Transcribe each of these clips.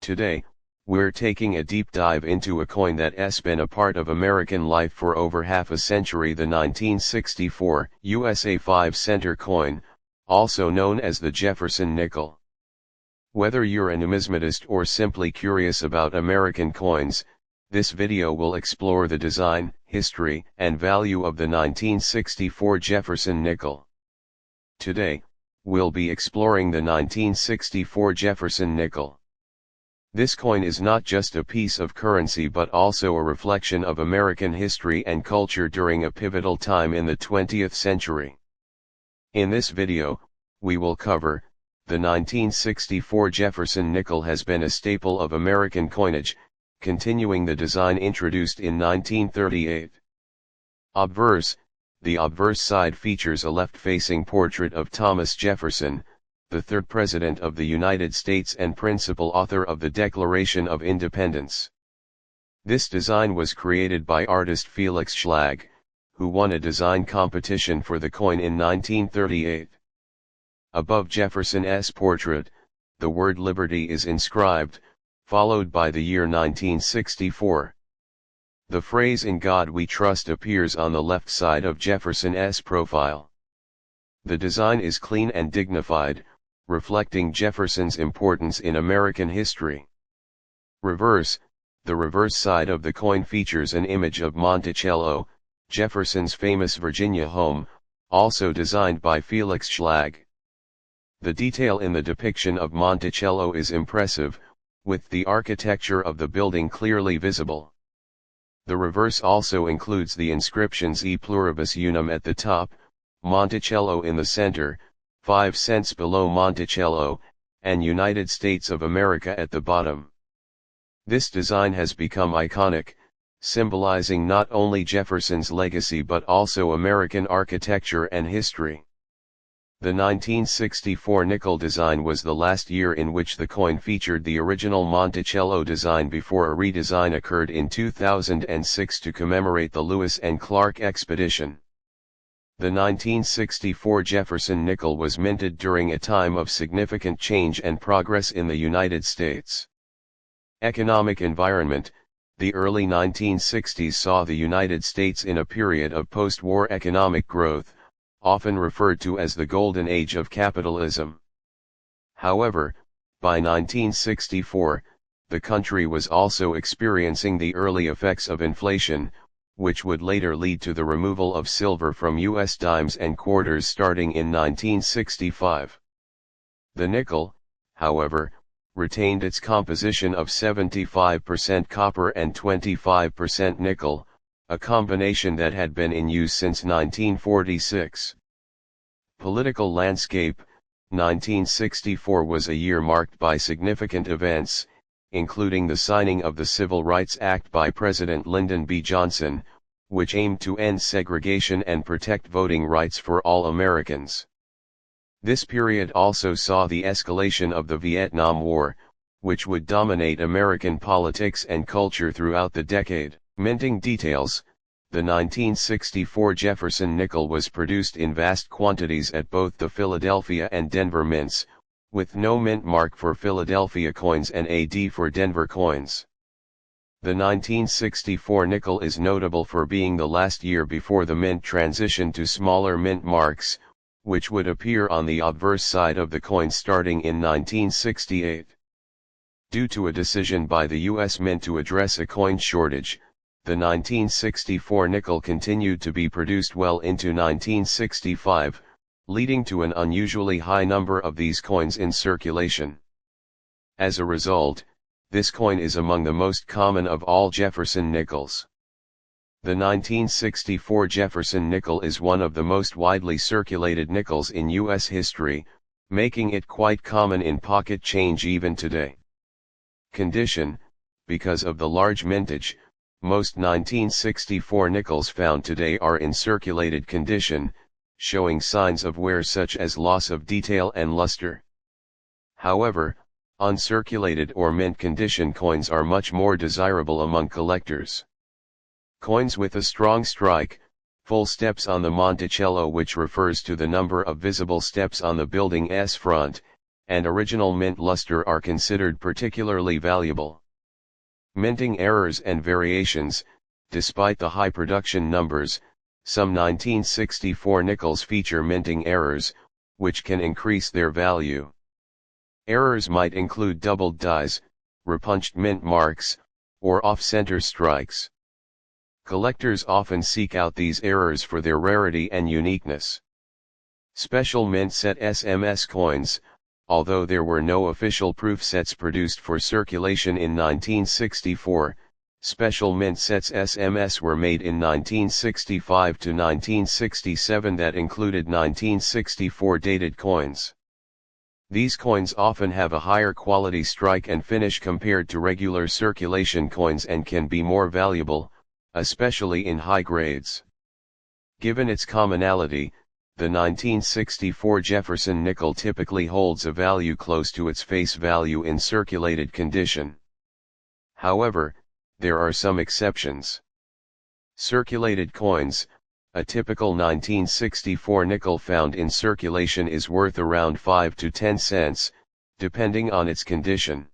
Today, we're taking a deep dive into a coin that's been a part of American life for over half a century, the 1964 USA 5-center coin, also known as the Jefferson nickel. Whether you're a numismatist or simply curious about American coins, this video will explore the design, history, and value of the 1964 Jefferson nickel. Today, we'll be exploring the 1964 Jefferson nickel. This coin is not just a piece of currency but also a reflection of American history and culture during a pivotal time in the 20th century. In this video, we will cover, the 1964 Jefferson nickel has been a staple of American coinage, continuing the design introduced in 1938. Obverse, the obverse side features a left-facing portrait of Thomas Jefferson, the third President of the United States and principal author of the Declaration of Independence. This design was created by artist Felix Schlag, who won a design competition for the coin in 1938. Above Jefferson's portrait, the word Liberty is inscribed, followed by the year 1964. The phrase "In God We Trust" appears on the left side of Jefferson's profile. The design is clean and dignified, reflecting Jefferson's importance in American history. Reverse, the reverse side of the coin features an image of Monticello, Jefferson's famous Virginia home, also designed by Felix Schlag. The detail in the depiction of Monticello is impressive, with the architecture of the building clearly visible. The reverse also includes the inscriptions E pluribus unum at the top, Monticello in the center, 5 cents below Monticello, and United States of America at the bottom. This design has become iconic, symbolizing not only Jefferson's legacy but also American architecture and history. The 1964 nickel design was the last year in which the coin featured the original Monticello design before a redesign occurred in 2006 to commemorate the Lewis and Clark expedition. The 1964 Jefferson nickel was minted during a time of significant change and progress in the United States. Economic environment. The early 1960s saw the United States in a period of post-war economic growth, often referred to as the Golden Age of capitalism. However, by 1964, the country was also experiencing the early effects of inflation, which would later lead to the removal of silver from U.S. dimes and quarters starting in 1965. The nickel, however, retained its composition of 75% copper and 25% nickel, a combination that had been in use since 1946. Political landscape. 1964 was a year marked by significant events, including the signing of the Civil Rights Act by President Lyndon B. Johnson, which aimed to end segregation and protect voting rights for all Americans. This period also saw the escalation of the Vietnam War, which would dominate American politics and culture throughout the decade. Minting details. The 1964 Jefferson nickel was produced in vast quantities at both the Philadelphia and Denver mints, with no mint mark for Philadelphia coins and a D for Denver coins. The 1964 nickel is notable for being the last year before the mint transitioned to smaller mint marks, which would appear on the obverse side of the coin starting in 1968. Due to a decision by the U.S. Mint to address a coin shortage, the 1964 nickel continued to be produced well into 1965, leading to an unusually high number of these coins in circulation. As a result, this coin is among the most common of all Jefferson nickels. The 1964 Jefferson nickel is one of the most widely circulated nickels in U.S. history, making it quite common in pocket change even today. Condition. Because of the large mintage, most 1964 nickels found today are in circulated condition, showing signs of wear such as loss of detail and luster. However, uncirculated or mint condition coins are much more desirable among collectors. Coins with a strong strike, full steps on the Monticello, which refers to the number of visible steps on the building's front, and original mint luster are considered particularly valuable. Minting errors and variations. Despite the high production numbers, some 1964 nickels feature minting errors, which can increase their value. Errors might include doubled dies, repunched mint marks, or off-center strikes. Collectors often seek out these errors for their rarity and uniqueness. Special mint set SMS coins. Although there were no official proof sets produced for circulation in 1964, special mint sets SMS were made in 1965 to 1967 that included 1964 dated coins. These coins often have a higher quality strike and finish compared to regular circulation coins and can be more valuable, especially in high grades. Given its commonality, the 1964 Jefferson nickel typically holds a value close to its face value in circulated condition. However, there are some exceptions. Circulated coins. A typical 1964 nickel found in circulation is worth around 5 to 10 cents, depending on its condition.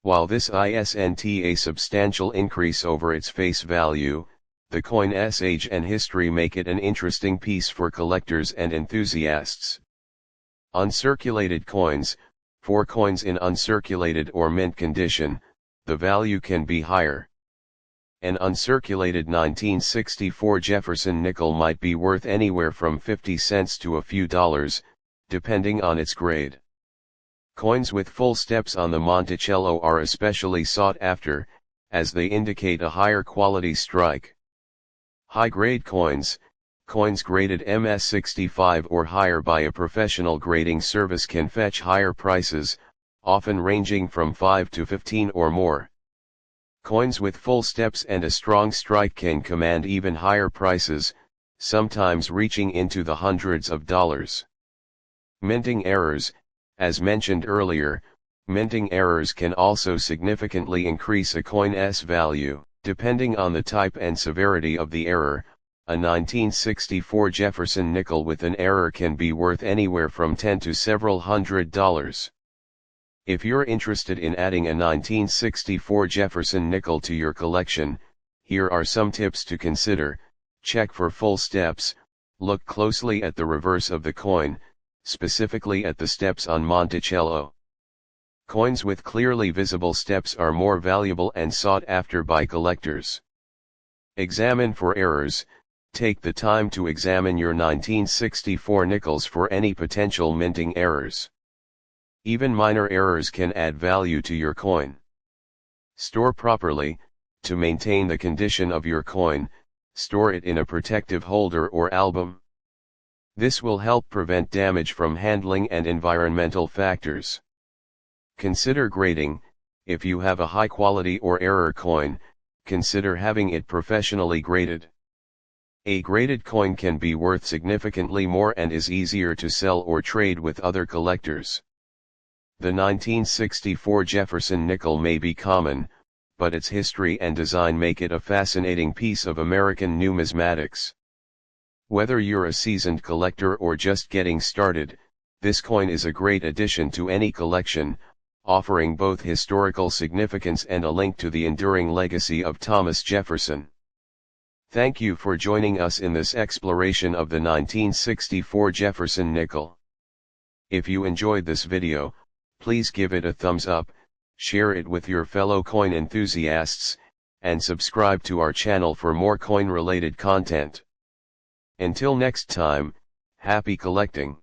While this isn't a substantial increase over its face value, the coin's age and history make it an interesting piece for collectors and enthusiasts. Uncirculated coins. For coins in uncirculated or mint condition, the value can be higher. An uncirculated 1964 Jefferson nickel might be worth anywhere from 50 cents to a few dollars, depending on its grade. Coins with full steps on the Monticello are especially sought after, as they indicate a higher quality strike. High-grade coins. Coins graded MS65 or higher by a professional grading service can fetch higher prices, often ranging from 5 to 15 or more. Coins with full steps and a strong strike can command even higher prices, sometimes reaching into the hundreds of dollars. Minting errors. As mentioned earlier, minting errors can also significantly increase a coin's value. Depending on the type and severity of the error, a 1964 Jefferson nickel with an error can be worth anywhere from $10 to several $100s. If you're interested in adding a 1964 Jefferson nickel to your collection, here are some tips to consider. Check for full steps. Look closely at the reverse of the coin, specifically at the steps on Monticello. Coins with clearly visible steps are more valuable and sought after by collectors. Examine for errors. Take the time to examine your 1964 nickels for any potential minting errors. Even minor errors can add value to your coin. Store properly. To maintain the condition of your coin, store it in a protective holder or album. This will help prevent damage from handling and environmental factors. Consider grading. If you have a high quality or error coin, consider having it professionally graded. A graded coin can be worth significantly more and is easier to sell or trade with other collectors. The 1964 Jefferson nickel may be common, but its history and design make it a fascinating piece of American numismatics. Whether you're a seasoned collector or just getting started, this coin is a great addition to any collection, offering both historical significance and a link to the enduring legacy of Thomas Jefferson. Thank you for joining us in this exploration of the 1964 Jefferson nickel. If you enjoyed this video, please give it a thumbs up, share it with your fellow coin enthusiasts, and subscribe to our channel for more coin-related content. Until next time, happy collecting!